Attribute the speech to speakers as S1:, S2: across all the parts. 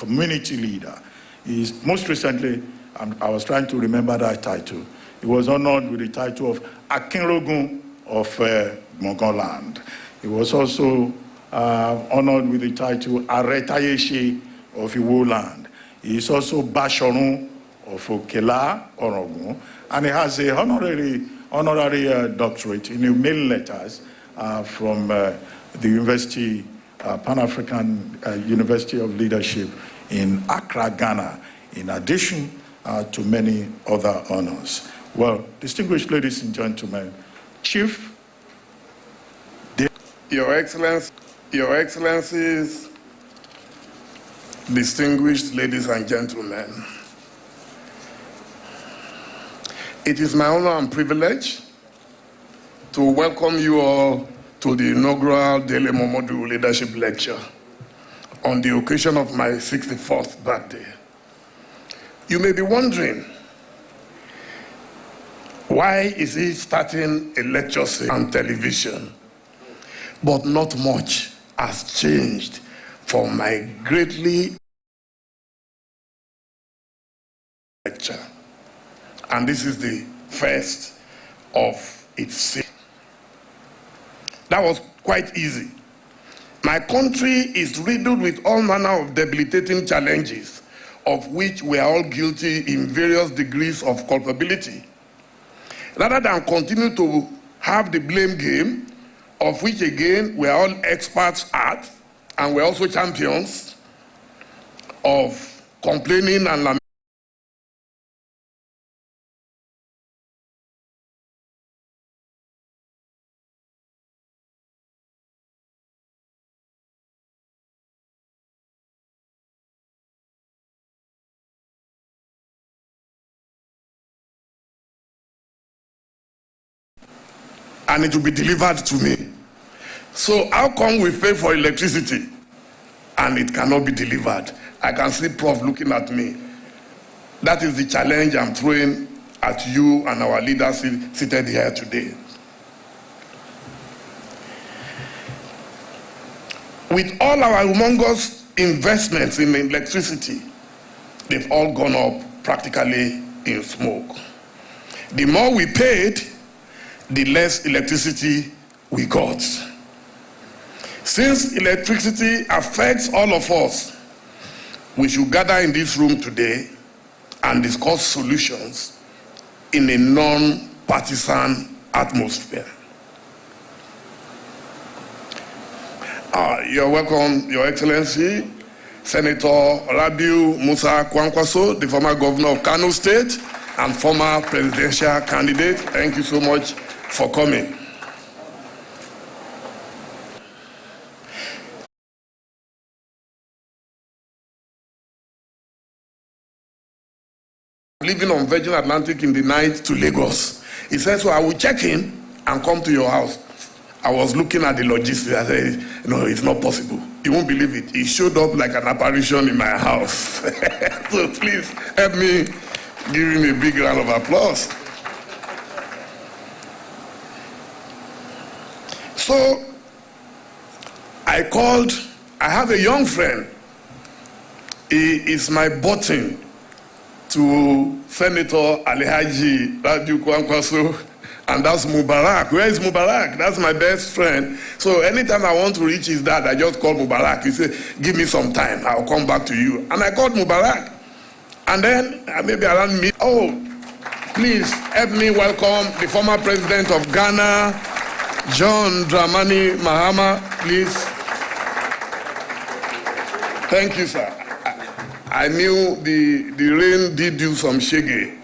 S1: community leader. Most recently, I was trying to remember that title. He was honored with the title of Akinrogun of Mogoland. He was also honored with the title Aretayeshe of Iwo Land. He is also Bashorun of Okela, Orogun, and he has a honorary doctorate in email letters from the University, Pan-African University of Leadership in Accra, Ghana, in addition to many other honors. Well, distinguished ladies and gentlemen, Chief,
S2: Your Excellencies, distinguished ladies and gentlemen, it is my honor and privilege to welcome you all to the inaugural Dele Momodu Leadership Lecture on the occasion of my 64th birthday. You may be wondering, why is he starting a lecture on television? But not much has changed for my greatly lecture. And this is the first of its series. That was quite easy. My country is riddled with all manner of debilitating challenges, of which we are all guilty in various degrees of culpability. Rather than continue to have the blame game, of which again we are all experts at, and we're also champions of complaining and lamenting. And it will be delivered to me. So how come we pay for electricity and it cannot be delivered? I can see Prof looking at me. That is the challenge I'm throwing at you and our leaders seated here today. With all our humongous investments in electricity, they've all gone up practically in smoke. The more we paid, the less electricity we got. Since electricity affects all of us, we should gather in this room today and discuss solutions in a non-partisan atmosphere. You're welcome, Your Excellency, Senator Rabiu Musa Kwankwaso, the former governor of Kano State and former presidential candidate. Thank you so much for coming. Living on Virgin Atlantic in the night to Lagos. He said, so I will check in and come to your house. I was looking at the logistics. I said, no, it's not possible. You won't believe it. He showed up like an apparition in my house. So please help me give him a big round of applause. So I called, I have a young friend. He is my button to Senator Alhaji Rabiu Kwankwaso, and that's Mubarak. Where is Mubarak? That's my best friend. So anytime I want to reach his dad, I just call Mubarak. He said, give me some time, I'll come back to you. And I called Mubarak. And then maybe around me, oh, please help me welcome the former president of Ghana, John Dramani Mahama, please. Thank you, sir. I knew the rain did do some shaggy,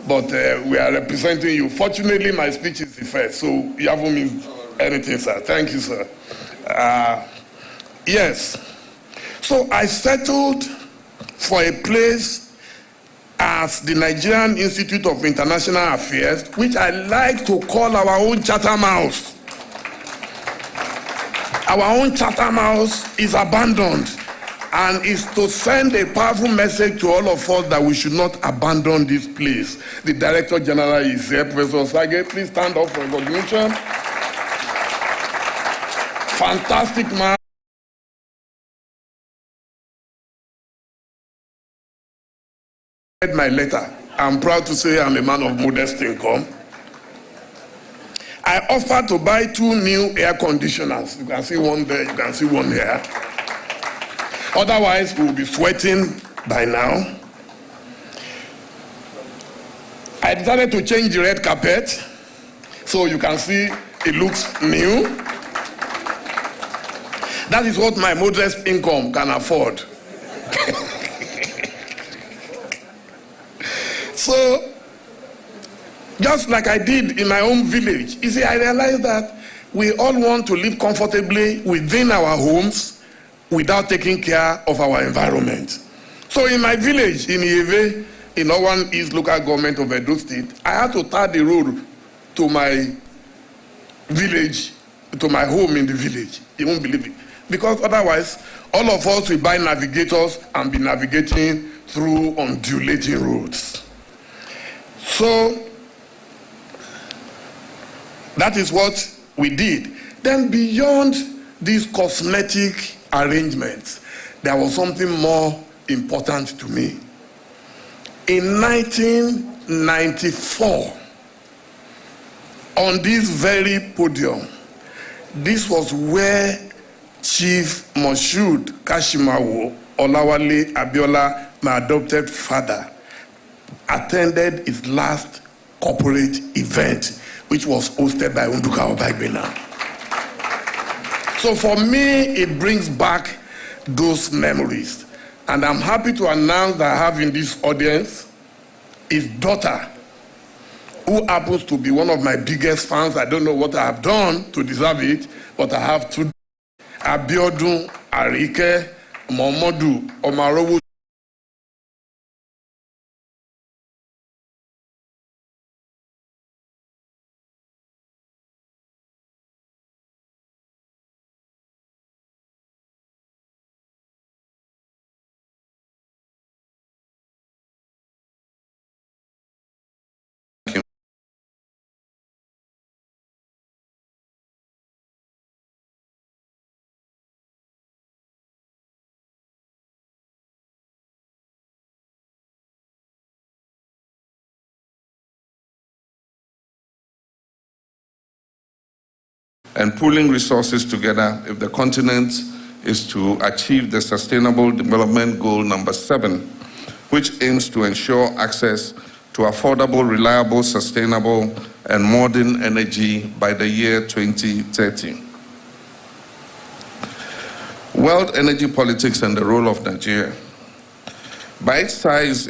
S2: but we are representing you. Fortunately, my speech is the first, so you haven't missed anything, sir. Thank you, sir. Yes. So I settled for a place as the Nigerian Institute of International Affairs, which I like to call our own Chatham House. Our own Chatham House is abandoned, and is to send a powerful message to all of us that we should not abandon this place. The Director General is here, Professor Sage. Please stand up for recognition. Fantastic man. my letter. I'm proud to say I'm a man of modest income. I offered to buy 2 new air conditioners. You can see one there, you can see one here. Otherwise, we will be sweating by now. I decided to change the red carpet, so you can see it looks new. That is what my modest income can afford. So, just like I did in my own village, you see, I realized that we all want to live comfortably within our homes without taking care of our environment. So in my village, in Ieve, in Owan East local government of Edo State, I had to tar the road to my village, to my home in the village. You won't believe it. Because otherwise, all of us will buy navigators and be navigating through undulating roads. So, that is what we did. Then beyond these cosmetic arrangements, there was something more important to me. In 1994, on this very podium, this was where Chief Moshood Kashimawo Olawale Abiola, my adopted father, attended his last corporate event, which was hosted by Unduka Obagbena. So for me, it brings back those memories. And I'm happy to announce that I have in this audience his daughter, who happens to be one of my biggest fans. I don't know what I have done to deserve it, but I have to. Abiodun Arike Momodu Omarowo.
S3: And pooling resources together if the continent is to achieve the Sustainable Development Goal number 7, which aims to ensure access to affordable, reliable, sustainable, and modern energy by the year 2030. World energy politics and the role of Nigeria. By its size,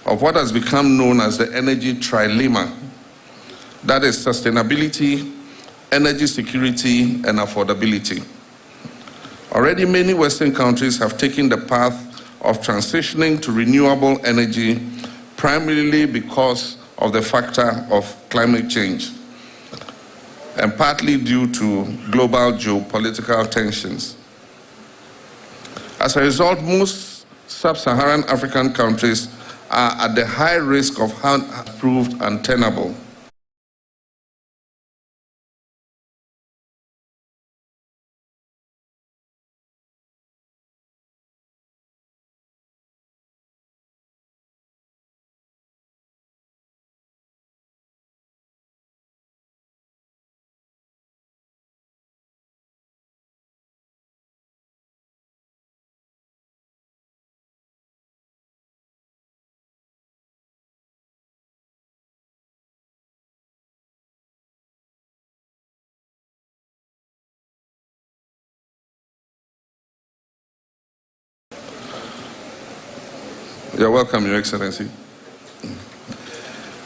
S3: of what has become known as the energy trilemma, that is sustainability, energy security, and affordability. Already many Western countries have taken the path of transitioning to renewable energy, primarily because of the factor of climate change, and partly due to global geopolitical tensions. As a result, most sub-Saharan African countries are at the high risk of proved untenable. You're welcome, Your Excellency.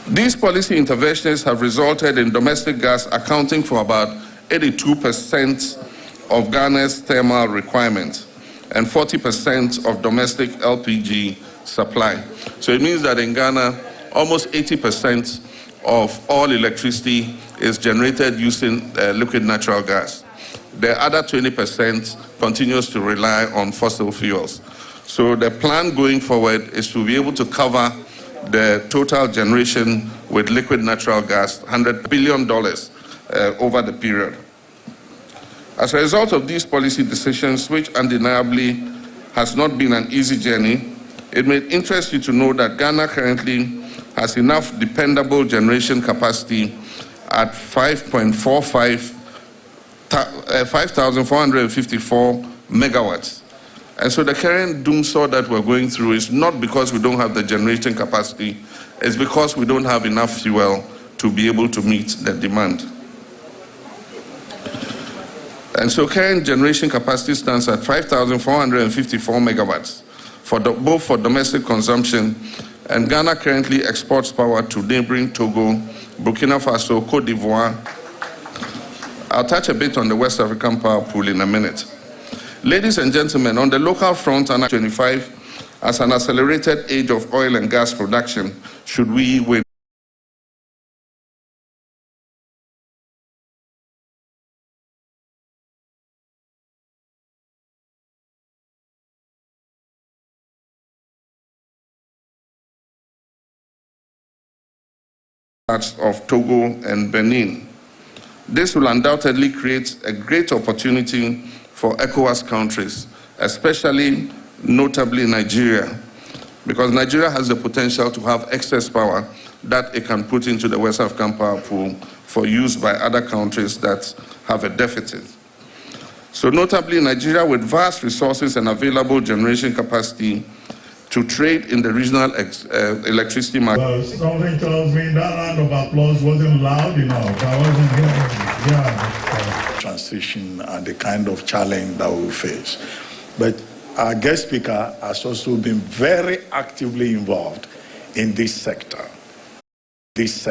S3: These policy interventions have resulted in domestic gas accounting for about 82% of Ghana's thermal requirements and 40% of domestic LPG supply. So it means that in Ghana, almost 80% of all electricity is generated using liquid natural gas. The other 20% continues to rely on fossil fuels. So the plan going forward is to be able to cover the total generation with liquid natural gas, $100 billion over the period. As a result of these policy decisions, which undeniably has not been an easy journey, it may interest you to know that Ghana currently has enough dependable generation capacity at 5,454 megawatts. And so the current doomsaw that we're going through is not because we don't have the generation capacity, it's because we don't have enough fuel to be able to meet the demand. And so current generation capacity stands at 5,454 megawatts, both for domestic consumption, and Ghana currently exports power to neighboring Togo, Burkina Faso, Cote d'Ivoire. I'll touch a bit on the West African power pool in a minute. Ladies and gentlemen, on the local front, and 25 as an accelerated age of oil and gas production, should we win? Parts of Togo and Benin. This will undoubtedly create a great opportunity for ECOWAS countries, especially notably Nigeria, because Nigeria has the potential to have excess power that it can put into the West African power pool for use by other countries that have a deficit. So notably Nigeria, with vast resources and available generation capacity to trade in the regional electricity market.
S1: Well, something tells me that round of applause wasn't loud enough. I wasn't hearing. Yeah. Transition and the kind of challenge that we face. But our guest speaker has also been very actively involved in this sector. He's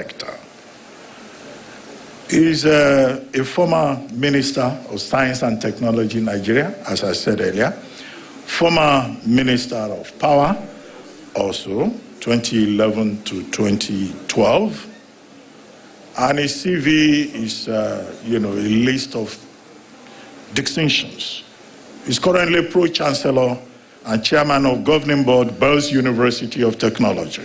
S1: a former Minister of Science and Technology in Nigeria, as I said earlier. Former Minister of Power, also 2011 to 2012, and his CV is, a list of distinctions. He's currently Pro-Chancellor and Chairman of Governing Board, Bells University of Technology.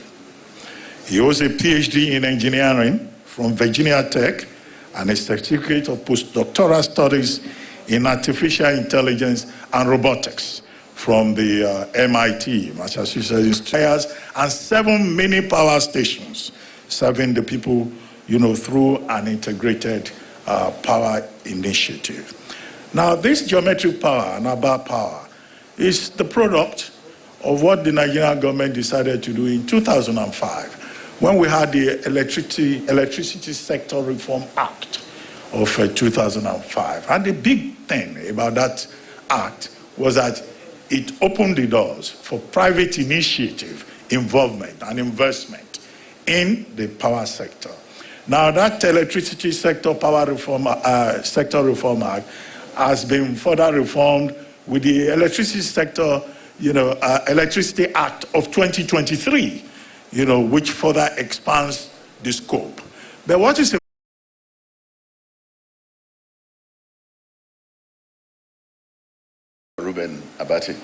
S1: He holds a PhD in Engineering from Virginia Tech and a Certificate of Postdoctoral Studies in Artificial Intelligence and Robotics from the MIT, Massachusetts Institute, and 7 mini power stations serving the people, through an integrated power initiative. Now, this geometric power, Naba power, is the product of what the Nigerian government decided to do in 2005, when we had the Electricity Sector Reform Act of 2005. And the big thing about that act was that it opened the doors for private initiative, involvement, and investment in the power sector. Now, that Electricity Sector Reform Act has been further reformed with the Electricity Sector, Electricity Act of 2023, which further expands the scope. But what is
S4: Ruben Abati,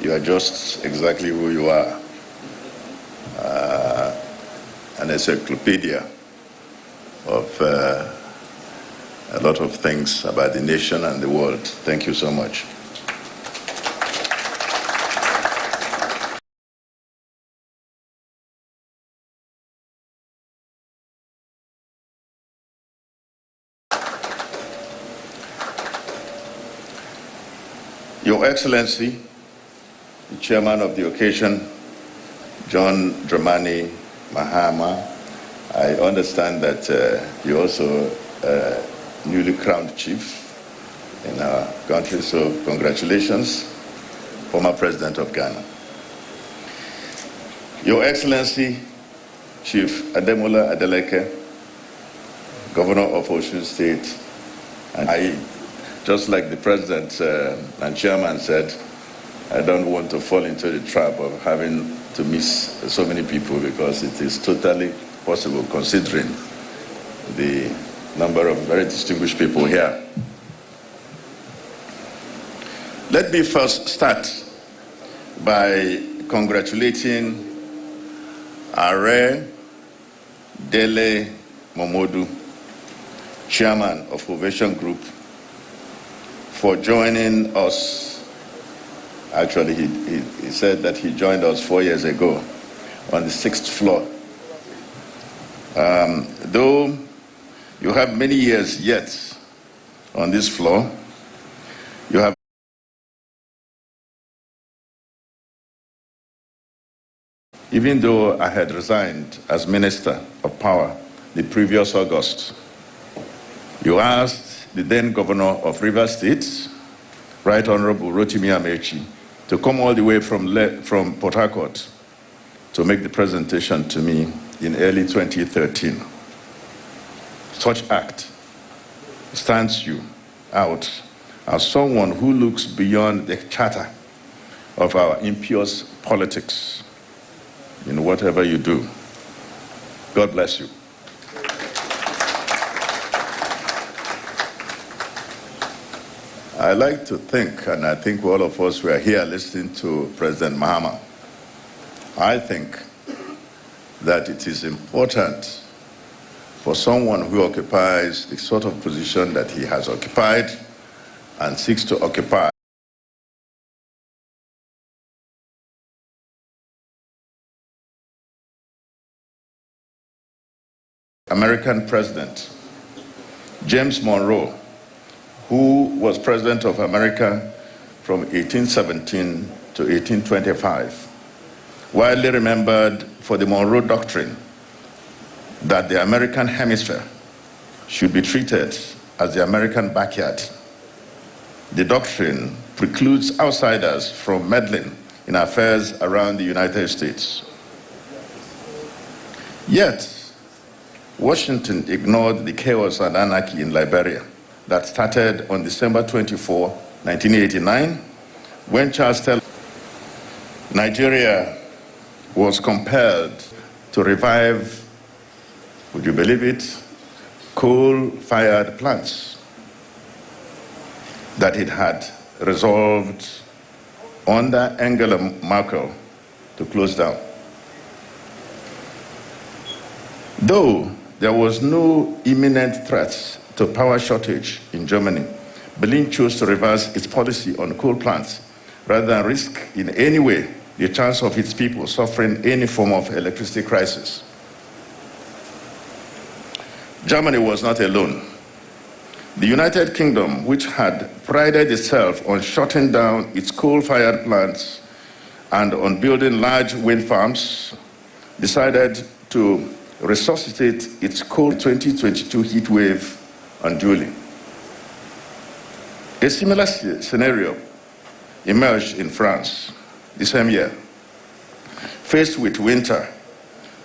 S4: you are just exactly who you are, an encyclopedia of a lot of things about the nation and the world. Thank you so much. Your Excellency, the Chairman of the occasion, John Dramani Mahama, I understand that you're also a newly crowned chief in our country, so congratulations, former President of Ghana. Your Excellency, Chief Ademola Adeleke, Governor of Osun State, and I, just like the President and Chairman said, I don't want to fall into the trap of having to miss so many people, because it is totally possible considering the number of very distinguished people here. Let me first start by congratulating Are Dele Momodu chairman of Ovation Group, for joining us. Actually, he said that he joined us 4 years ago on the 6th floor. Though you have many years yet on this floor, you have even though I had resigned as Minister of Power the previous August, you asked the then Governor of Rivers State, Right Honorable Rotimi Amechi, to come all the way from Port Harcourt to make the presentation to me in early 2013. Such act stands you out as someone who looks beyond the chatter of our impious politics in whatever you do. God bless you. I like to think, and I think all of us were here listening to President Mahama, I think that it is important for someone who occupies the sort of position that he has occupied and seeks to occupy American President James Monroe, who was President of America from 1817 to 1825, widely remembered for the Monroe Doctrine that the American hemisphere should be treated as the American backyard. The doctrine precludes outsiders from meddling in affairs around the United States. Yet, Washington ignored the chaos and anarchy in Liberia that started on December 24, 1989, when Charles Taylor, Nigeria was compelled to revive, would you believe it, coal-fired plants that it had resolved under Angela Merkel to close down. Though there was no imminent threat to power shortage in Germany, Berlin chose to reverse its policy on coal plants rather than risk in any way the chance of its people suffering any form of electricity crisis. Germany was not alone. The United Kingdom, which had prided itself on shutting down its coal-fired plants and on building large wind farms, decided to resuscitate its coal 2022 heat wave unduly. A similar scenario emerged in France the same year. Faced with winter,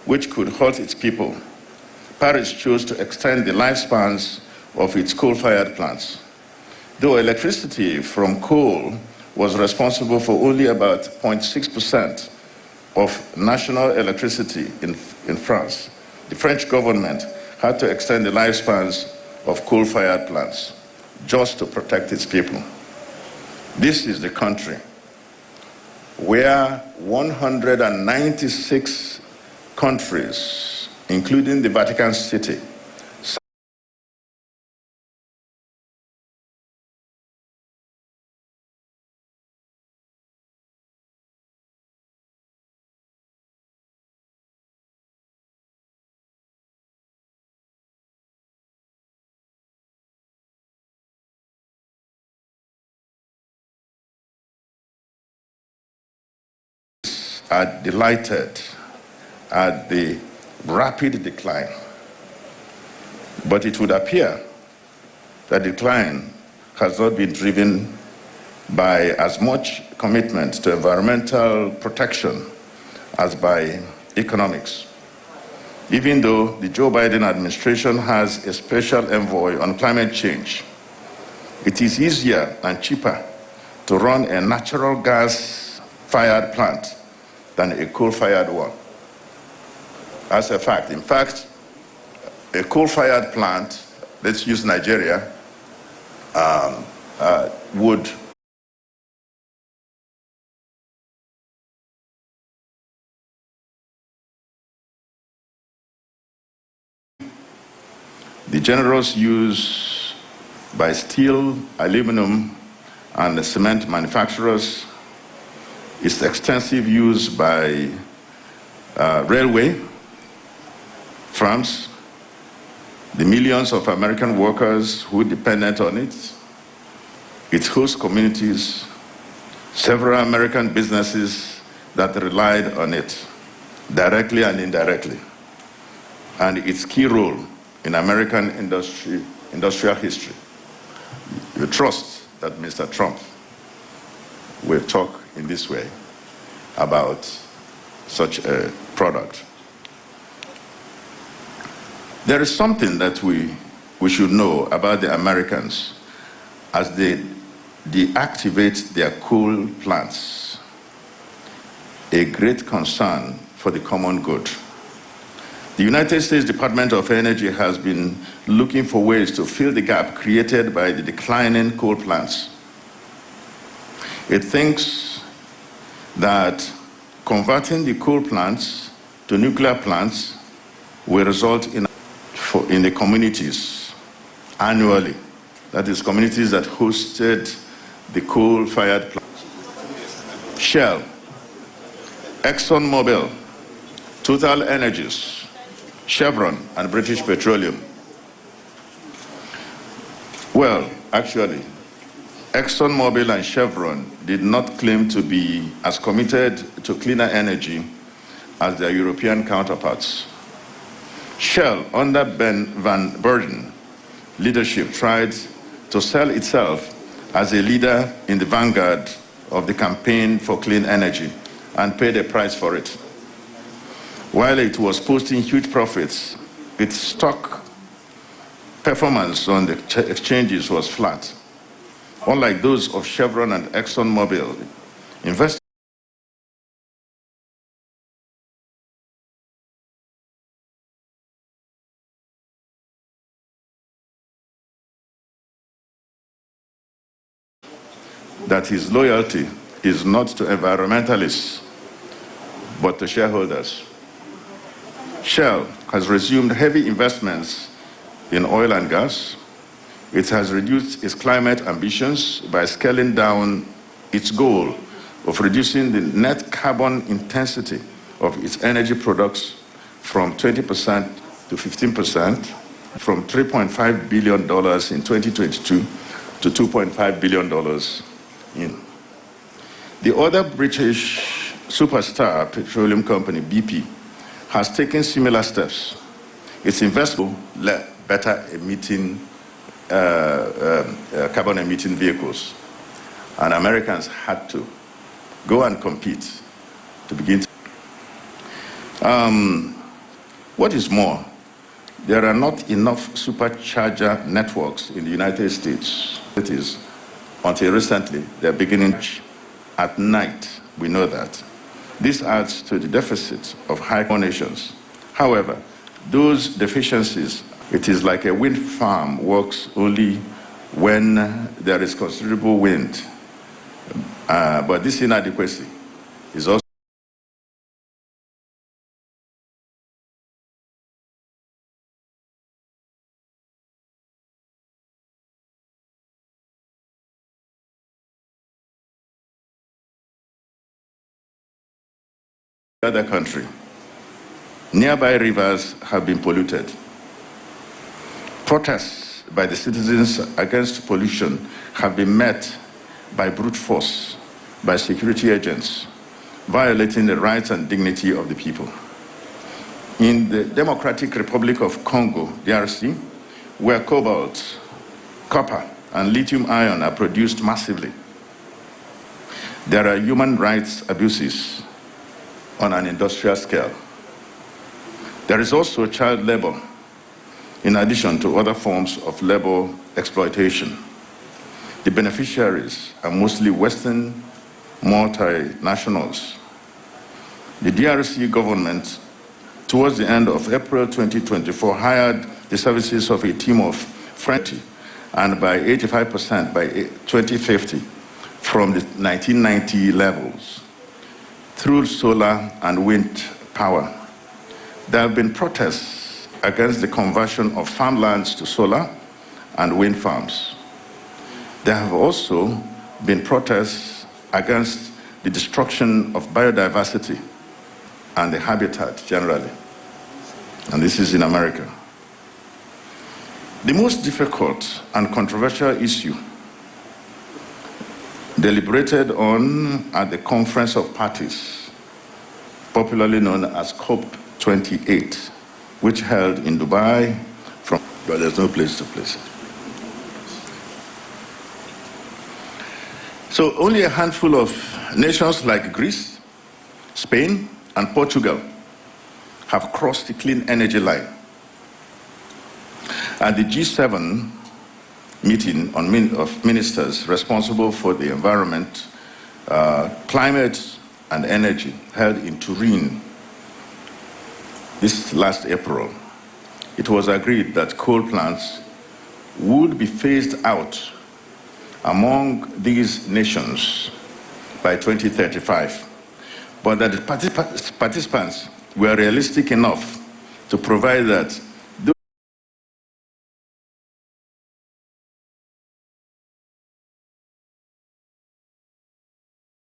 S4: which could halt its people, Paris chose to extend the lifespans of its coal-fired plants. Though electricity from coal was responsible for only about 0.6% of national electricity in France, the French government had to extend the lifespans of coal-fired plants just to protect its people. This is the country where 196 countries, including the Vatican City, are delighted at the rapid decline. But it would appear that decline has not been driven by as much commitment to environmental protection as by economics. Even though the Joe Biden administration has a special envoy on climate change, it is easier and cheaper to run a natural gas-fired plant than a coal-fired one. As a fact, in fact, a coal-fired plant, let's use Nigeria, would The generous use by steel, aluminum, and cement manufacturers, its extensive use by railway firms, the millions of American workers who depended on it, its host communities, several American businesses that relied on it, directly and indirectly, and its key role in American industrial history. You trust that Mr. Trump will talk in this way about such a product. There is something that we should know about the Americans as they deactivate their coal plants, a great concern for the common good. The United States Department of Energy has been looking for ways to fill the gap created by the declining coal plants. It thinks that converting the coal plants to nuclear plants will result in the communities annually, that is, communities that hosted the coal-fired plants. Shell, ExxonMobil, Total Energies, Chevron, and British Petroleum. Well, actually, ExxonMobil and Chevron did not claim to be as committed to cleaner energy as their European counterparts. Shell, under Ben Van Beurden leadership, tried to sell itself as a leader in the vanguard of the campaign for clean energy and paid a price for it. While it was posting huge profits, its stock performance on the exchanges was flat. Unlike those of Chevron and ExxonMobil, investors that his loyalty is not to environmentalists, but to shareholders. Shell has resumed heavy investments in oil and gas. It has reduced its climate ambitions by scaling down its goal of reducing the net carbon intensity of its energy products from 20% to 15%, from $3.5 billion in 2022 to $2.5 billion in. The other British superstar petroleum company, BP, has taken similar steps. Its investment will better emitting carbon-emitting vehicles, and Americans had to go and compete to begin. What is more, there are not enough supercharger networks in the United States. It is, until recently, they're beginning at night. We know that. This adds to the deficit of high nations. However, those deficiencies, it is like a wind farm works only when there is considerable wind. But this inadequacy is also other country. Nearby rivers have been polluted. Protests by the citizens against pollution have been met by brute force, by security agents, violating the rights and dignity of the people. In the Democratic Republic of Congo, DRC, where cobalt, copper, and lithium ion are produced massively, there are human rights abuses on an industrial scale. There is also child labor, in addition to other forms of labor exploitation. The beneficiaries are mostly Western multinationals. The DRC government, towards the end of April 2024, hired the services of a team of French, and by 85% by 2050, from the 1990 levels, through solar and wind power. There have been protests against the conversion of farmlands to solar and wind farms. There have also been protests against the destruction of biodiversity and the habitat generally. And this is in America. The most difficult and controversial issue deliberated on at the Conference of Parties, popularly known as COP28, which held in Dubai but there's no place to place it. So only a handful of nations like Greece, Spain, and Portugal have crossed the clean energy line. At the G7 meeting of ministers responsible for the environment, climate, and energy held in Turin this last April, it was agreed that coal plants would be phased out among these nations by 2035, but that the participants were realistic enough to provide that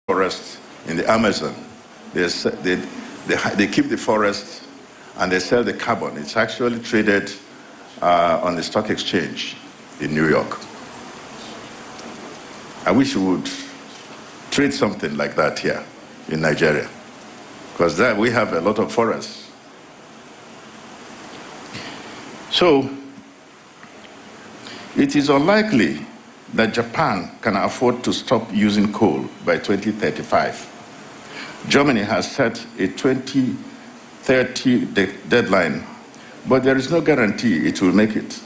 S4: forests in the Amazon, they keep the forests and they sell the carbon. It's actually traded on the stock exchange in New York. I wish we would trade something like that here in Nigeria, because there we have a lot of forests. So it is unlikely that Japan can afford to stop using coal by 2035. Germany has set a 2030 deadline, but there is no guarantee it will make it.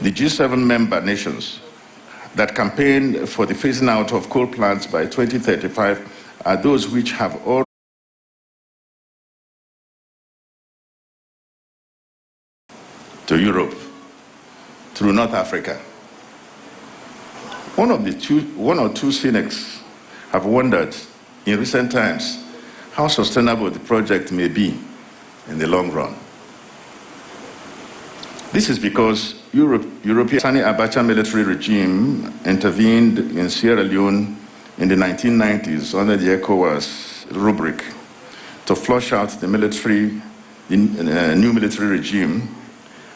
S4: The G7 member nations that campaign for the phasing out of coal plants by 2035 are those which have all to Europe through North Africa. One or two cynics have wondered in recent times how sustainable the project may be in the long run. This is because European Sani Abacha military regime intervened in Sierra Leone in the 1990s under the ECOWAS rubric to flush out the new military regime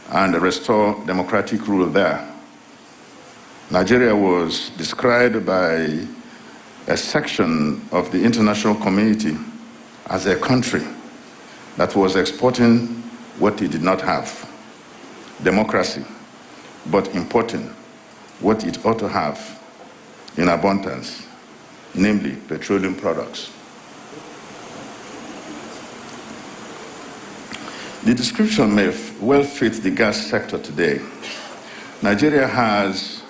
S4: and restore democratic rule there. Nigeria was described by a section of the international community as a country that was exporting what it did not have, democracy, but importing what it ought to have in abundance, namely petroleum products. The description may well fit the gas sector today. Nigeria has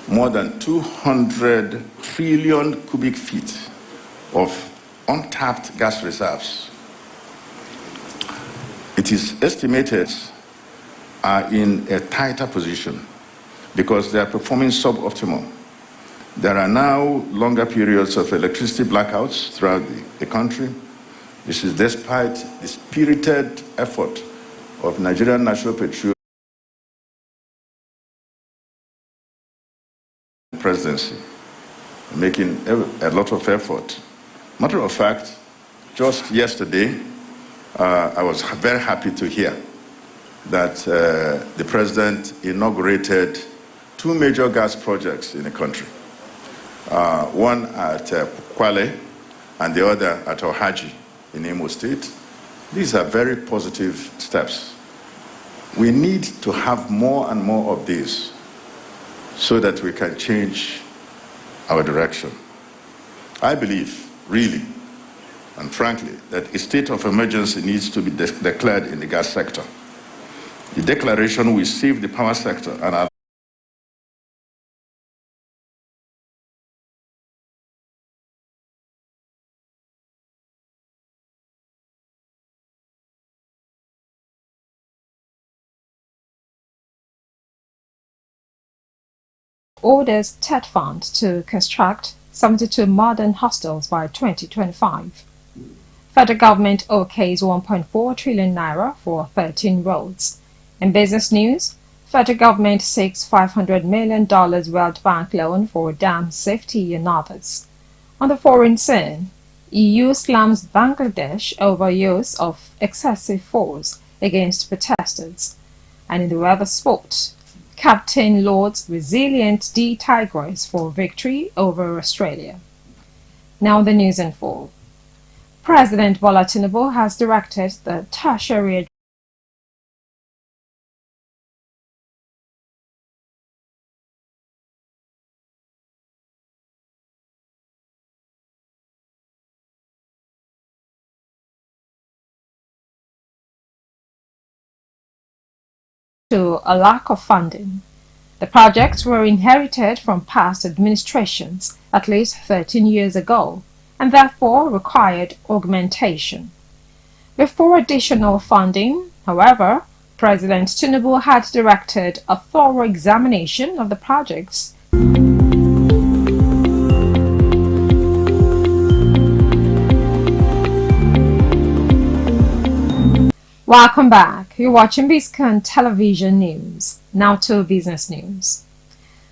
S4: more than 200 trillion cubic feet of untapped gas reserves. It is estimated are in a tighter position because they are performing suboptimal. There are now longer periods of electricity blackouts throughout the country. This is despite the spirited effort of Nigerian National Petroleum presidency, making a lot of effort. Matter of fact, just yesterday, I was very happy to hear that the president inaugurated two major gas projects in the country. One at Kwale and the other at Ohaji in Imo State. These are very positive steps. We need to have more and more of these so that we can change our direction. I believe, really, and frankly, that a state of emergency needs to be declared in the gas sector. The declaration will save the power sector and our
S5: orders TED Fund to construct 72 modern hostels by 2025. Federal government okays 1.4 trillion naira for 13 roads. In business news, federal government seeks $500 million World Bank loan for dam safety and others. On the foreign scene, EU slams Bangladesh over use of excessive force against protesters. And in the weather sport, Captain Lord's resilient D-Tigress for victory over Australia. Now the news in full. President Bola Tinubu has directed the tertiary to a lack of funding. The projects were inherited from past administrations at least 13 years ago and therefore required augmentation. Before additional funding, however, President Tinubu had directed a thorough examination of the projects. Welcome back. You're watching Biscon Television News. Now to business news.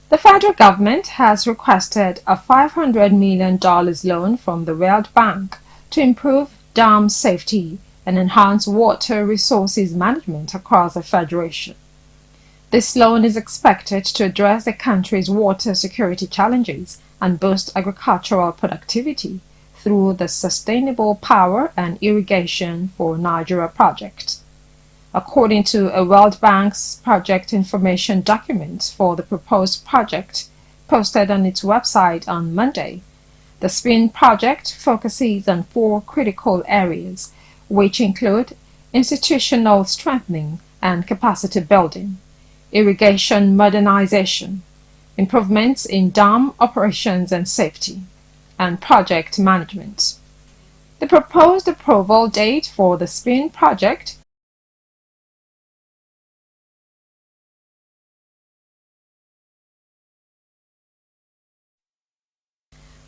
S5: The federal government has requested a $500 million loan from the World Bank to improve dam safety and enhance water resources management across the federation. This loan is expected to address the country's water security challenges and boost agricultural productivity through the Sustainable Power and Irrigation for Nigeria project. According to a World Bank's project information document for the proposed project posted on its website on Monday, the SPIN project focuses on 4 critical areas, which include institutional strengthening and capacity building, irrigation modernization, improvements in dam operations and safety, and project management. The proposed approval date for the SPIN project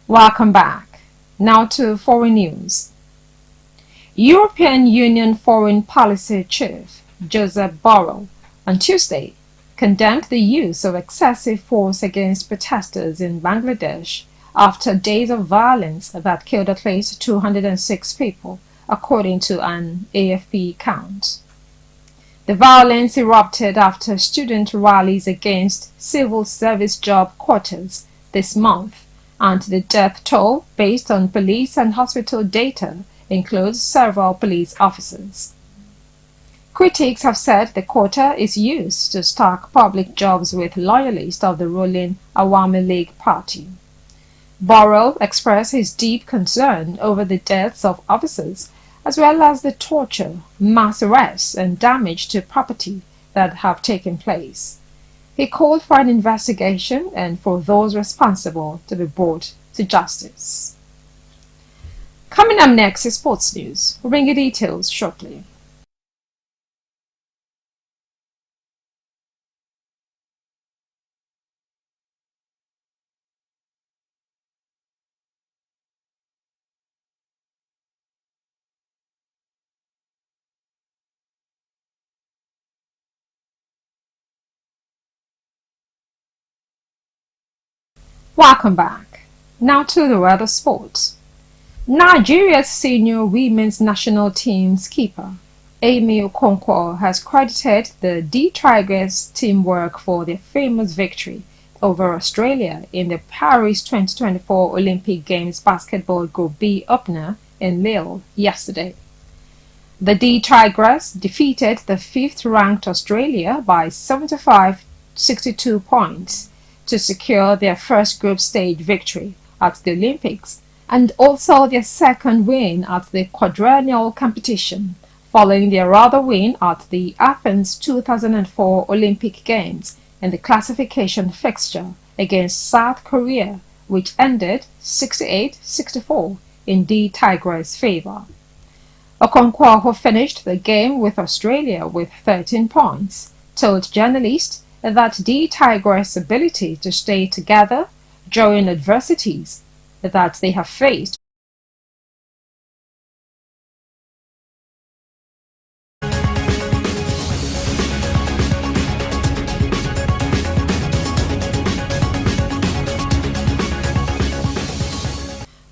S5: Welcome back. Now to foreign news. European Union Foreign Policy Chief Joseph Borrell on Tuesday condemned the use of excessive force against protesters in Bangladesh after days of violence that killed at least 206 people, according to an AFP count. The violence erupted after student rallies against civil service job quotas this month, and the death toll, based on police and hospital data, includes several police officers. Critics have said the quota is used to stock public jobs with loyalists of the ruling Awami League party. Borrell expressed his deep concern over the deaths of officers, as well as the torture, mass arrests, and damage to property that have taken place. He called for an investigation and for those responsible to be brought to justice. Coming up next is sports news. We'll bring you details shortly. Welcome back. Now to the weather sports. Nigeria's senior women's national team skipper, Amy Okonkwo, has credited the D-Tigers teamwork for their famous victory over Australia in the Paris 2024 Olympic Games basketball Group B opener in Lille yesterday. The D-Tigers defeated the 5th-ranked Australia by 75-62 points to secure their first group stage victory at the Olympics and also their second win at the quadrennial competition, following their other win at the Athens 2004 Olympic Games in the classification fixture against South Korea, which ended 68-64 in D-Tigers' favor. Okonkwo, who finished the game with Australia with 13 points, told journalists that D-Tigers' ability to stay together during adversities that they have faced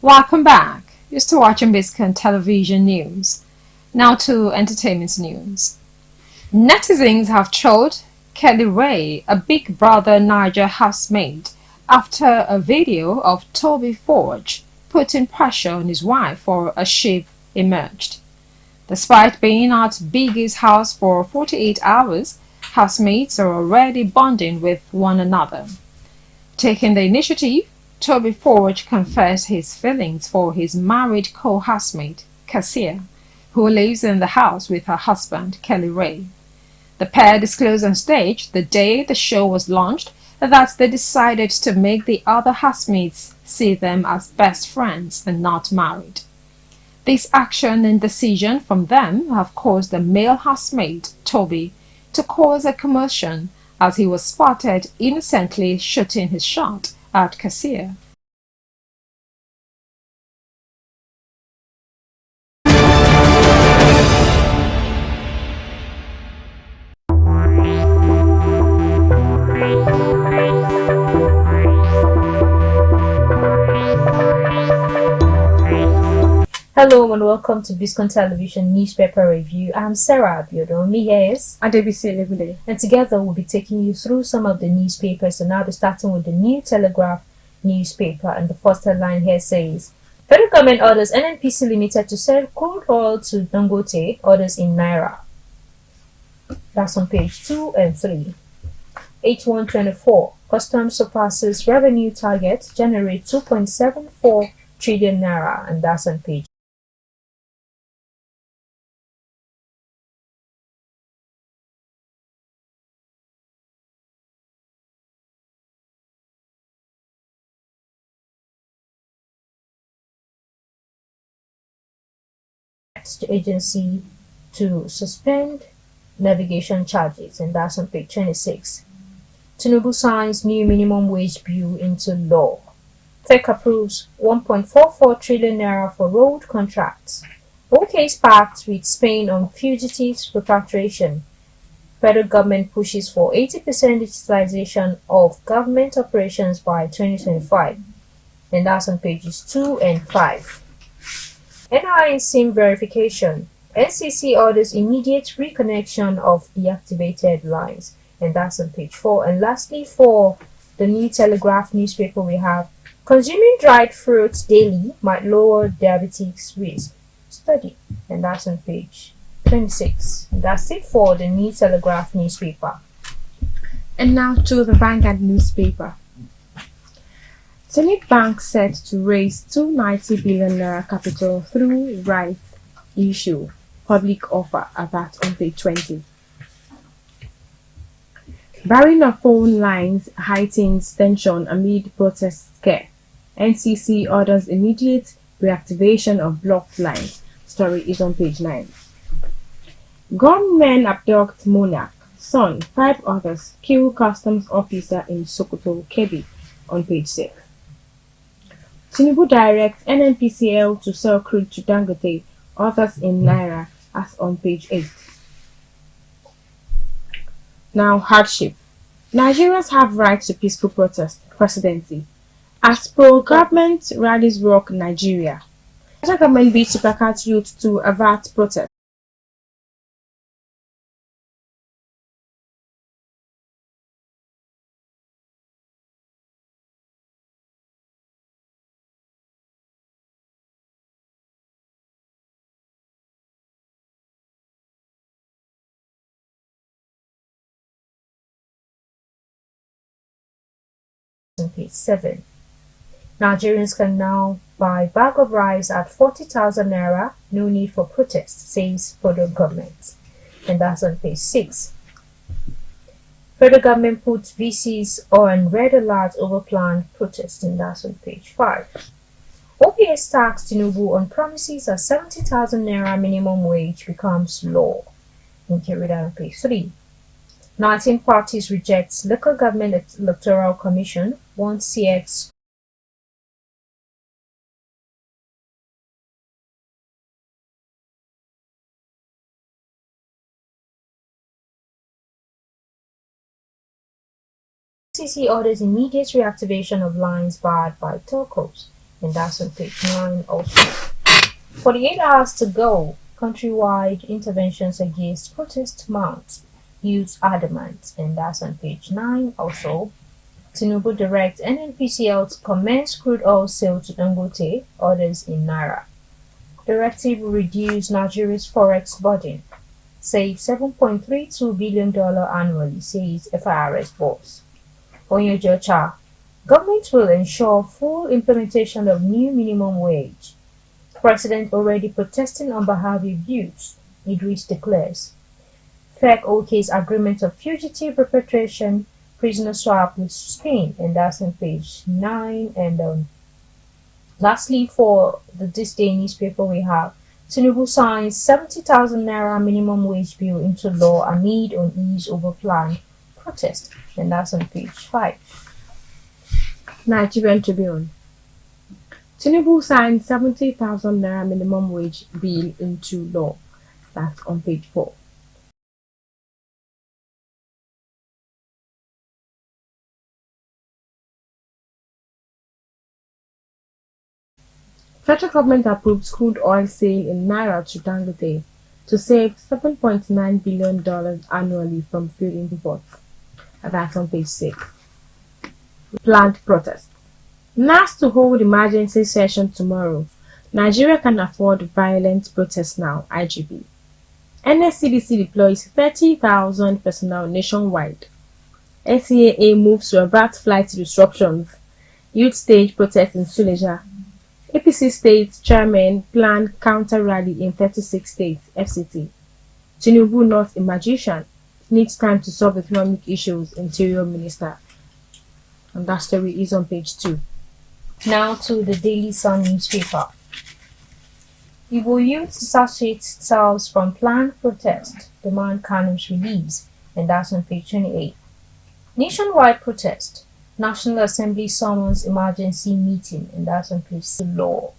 S5: Welcome back. You're still watching Biscon Television News. Now to entertainment news. Netizens have trolled Kelly Ray, a Big Brother Niger housemate, after a video of Toby Forge putting pressure on his wife for a ship emerged. Despite being at Biggie's house for 48 hours, housemates are already bonding with one another. Taking the initiative, Toby Forge confessed his feelings for his married co-housemate, Cassia, who lives in the house with her husband, Kelly Ray. The pair disclosed on stage the day the show was launched that they decided to make the other housemates see them as best friends and not married. This action and decision from them have caused the male housemate, Toby, to cause a commotion as he was spotted innocently shooting his shot at Cassia.
S6: Hello and welcome to Biscon Television Newspaper Review. I'm Sarah Abiodun. Me here is
S5: Adebisi.
S6: and together we'll be taking you through some of the newspapers. And I'll be starting with the New Telegraph newspaper, and the first headline here says Federal Government orders NNPC Limited to sell crude oil to Dangote, orders in Naira. That's on page 2 and 3. H124 Customs surpasses revenue target, generate 2.74 trillion Naira, and that's on page agency to suspend navigation charges, and that's on page 26. Tinubu signs new minimum wage bill into law. FEC approves 1.44 trillion naira for road contracts. OK pact with Spain on fugitives repatriation. Federal government pushes for 80% digitalization of government operations by 2025, and that's on pages 2 and 5. NIN SIM verification. NCC orders immediate reconnection of deactivated lines, and that's on page 4. And lastly, for the New Telegraph newspaper, we have consuming dried fruits daily might lower diabetes risk study, and that's on page 26. And that's it for the New Telegraph newspaper.
S5: And now to the Vanguard newspaper. Zenith Bank set to raise 290 billion naira capital through rights issue. Public offer at that on page 20. Barring of phone lines heightens tension amid protest scare. NCC orders immediate reactivation of blocked lines. Story is on page 9. Gunmen abduct monarch, son, 5 others kill customs officer in Sokoto, Kebbi on page 6. Tinubu directs NNPCL to sell crude to Dangote, others in Naira, as on page 8. Now, hardship. Nigerians have right to peaceful protest, presidency. As pro-government rallies rock Nigeria. Federal government bids to placate youth to avert protest.
S6: On page 7. Nigerians can now buy bag of rice at 40,000 naira, no need for protest, says federal government. And that's on page 6. Federal government puts VCs on red alert over planned protest, and that's on page 5. OPS tax Tinubu on promises at 70,000 naira minimum wage becomes law. And carried out on page 3. 19 parties rejects local government electoral commission, wants CX CC orders immediate reactivation of lines barred by telcos, and that's on page 9 also. 48 hours to go. Countrywide interventions against protest mounts. Youth adamant, and that's on page 9 also. Tinubu directs NNPCL to commence crude oil sale to Dangote, orders in Naira. Directive will reduce Nigeria's forex burden. Save $7.32 billion annually, says FIRS boss. Onyejocha, government will ensure full implementation of new minimum wage. President already protesting on behalf of youths, Idris declares. FEC OK's agreement of fugitive repatriation, prisoner swap with Spain, and that's on page 9. And lastly, for this day newspaper, we have Tinubu signs 70,000 naira minimum wage bill into law amid unease over plan protest, and that's on page 5.
S5: Nigerian Tribune. Tinubu signed 70,000 naira minimum wage bill into law. That's on page 4. Federal government approves crude oil sale in Naira to Dangote to save $7.9 billion annually from fuel imports. That's on page 6. Planned protest. NAS to hold emergency session tomorrow. Nigeria can afford violent protests now, IGP. NSCDC deploys 30,000 personnel nationwide. SCAA moves to avert flight disruptions. Youth stage protest in Suleja. APC state chairman plan counter rally in 36 states, FCT. Tinubu not a magician. Needs time to solve economic issues, Interior Minister. And that story is on page 2.
S6: Now to the Daily Sun newspaper. Igbo youth dissociate themselves from planned protest, demand Kanu's release, and that's on page 28. Nationwide protest. National Assembly summons emergency meeting, and that's on page 6. Law.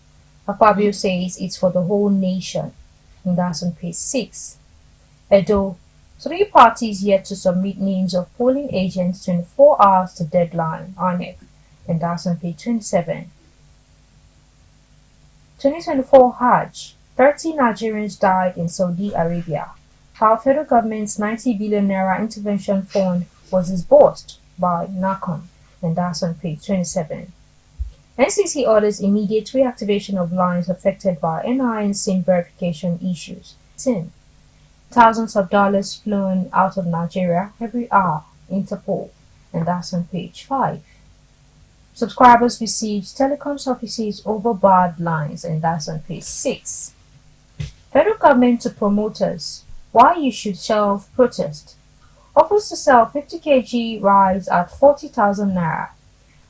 S6: Akpabio says it's for the whole nation, and that's on page 6. Edo. 3 parties yet to submit names of polling agents 24 hours to deadline, INEC, and that's on page 27. 2024 Hajj. 30 Nigerians died in Saudi Arabia. How federal government's 90 billion naira intervention fund was disbursed by NACON, and that's on page 27. NCC orders immediate reactivation of lines affected by NIN SIM verification issues. 10. Thousands of dollars flown out of Nigeria every hour, Interpol, and that's on page 5. Subscribers receive telecom services over barred lines, and that's on page 6. Federal government to promoters, why you should shelve protest. Offers to sell 50 kg rice at 40,000 naira.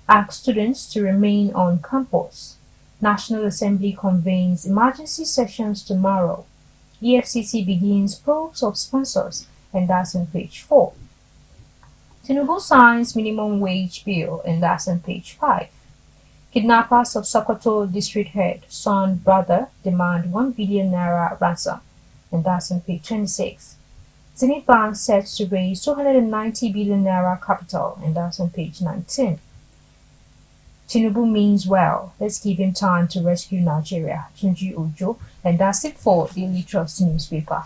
S6: Asks students to remain on campus. National Assembly convenes emergency sessions tomorrow. EFCC begins probes of sponsors, and that's on page 4. Tinubu signs minimum wage bill, and that's on page 5. Kidnappers of Sokoto district head, son, brother demand 1 billion naira ransom, and that's on page 26. Zenith Bank set to raise 290 billion naira capital, and that's on page 19. Tinubu means well. Let's give him time to rescue Nigeria. Tunji Ojo, and that's it for Daily Trust newspaper.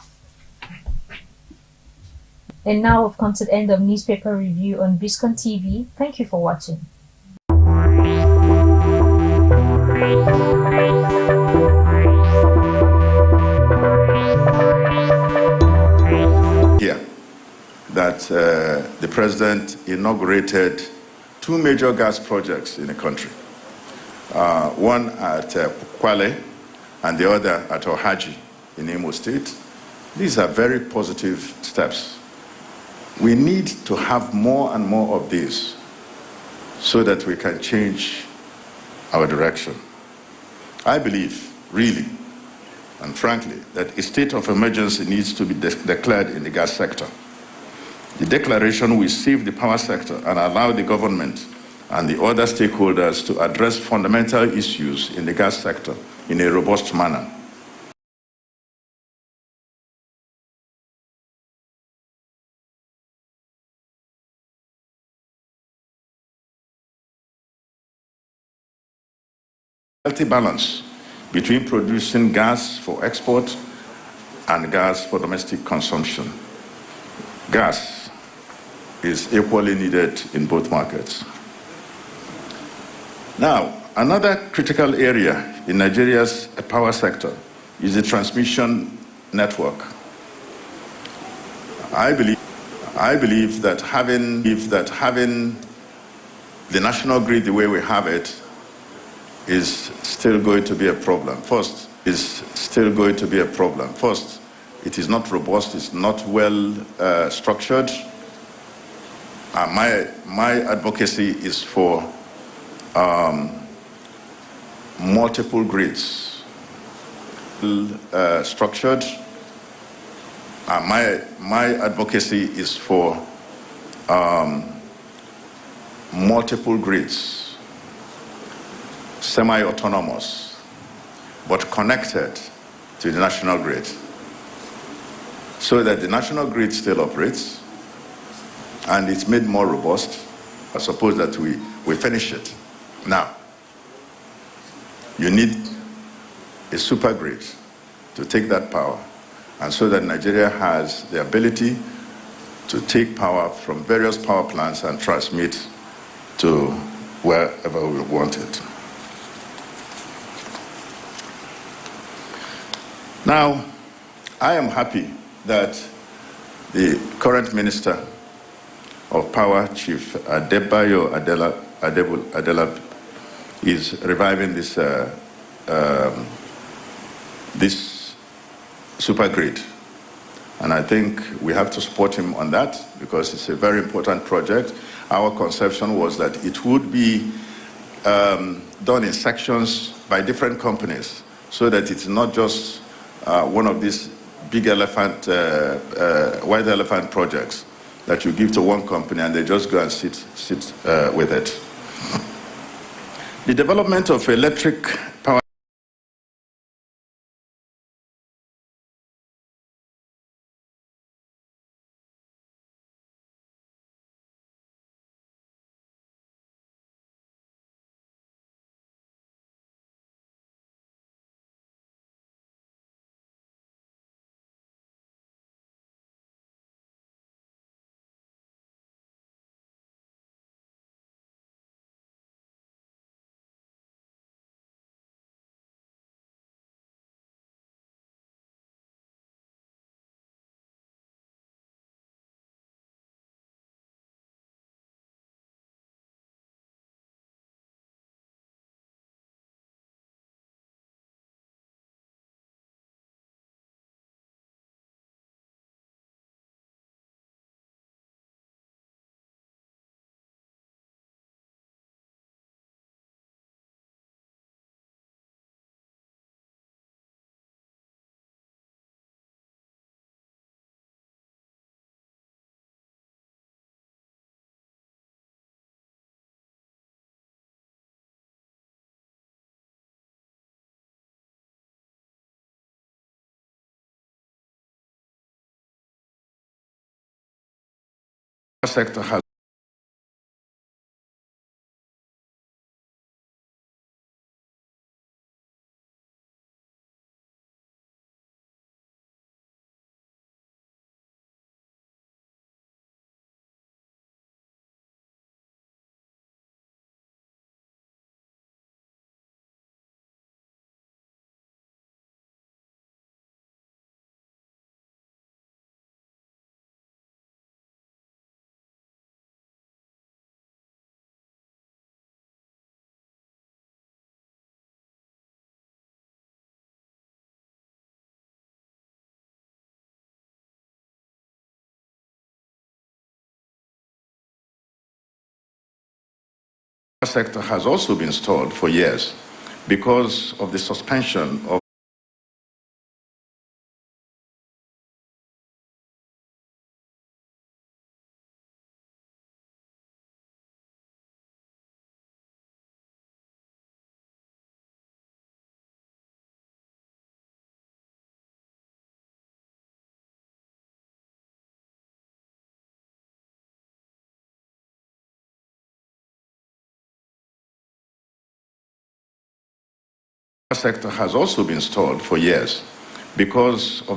S6: And now we've come to the end of newspaper review on Biscon TV. Thank you for watching.
S4: Here, that the president inaugurated 2 major gas projects in the country. One at Kwale and the other at Ohaji in Imo State. These are very positive steps. We need to have more and more of these so that we can change our direction. I believe, really, and frankly, that a state of emergency needs to be declared in the gas sector. The declaration will save the power sector and allow the government and the other stakeholders to address fundamental issues in the gas sector in a robust manner. healthy balance between producing gas for export and gas for domestic consumption. Gas is equally needed in both markets. Now, another critical area in Nigeria's power sector is the transmission network. I believe that having the national grid the way we have it is still going to be a problem. First, it is not robust, it's not well structured. My advocacy is for multiple grids, structured. My advocacy is for multiple grids, semi-autonomous, but connected to the national grid, so that the national grid still operates and it's made more robust. I suppose that we finish it. Now, you need a super grid to take that power, and so that Nigeria has the ability to take power from various power plants and transmit to wherever we want it. Now, I am happy that the current Minister of Power, Chief Adebayo Adelabu, is reviving this super grid. And I think we have to support him on that because it's a very important project. Our conception was that it would be done in sections by different companies, so that it's not just one of these big elephant, white elephant projects that you give to one company and they just go and sit with it. The development of electric power sector has also been stalled for years because of the suspension of sector has also been stalled for years because of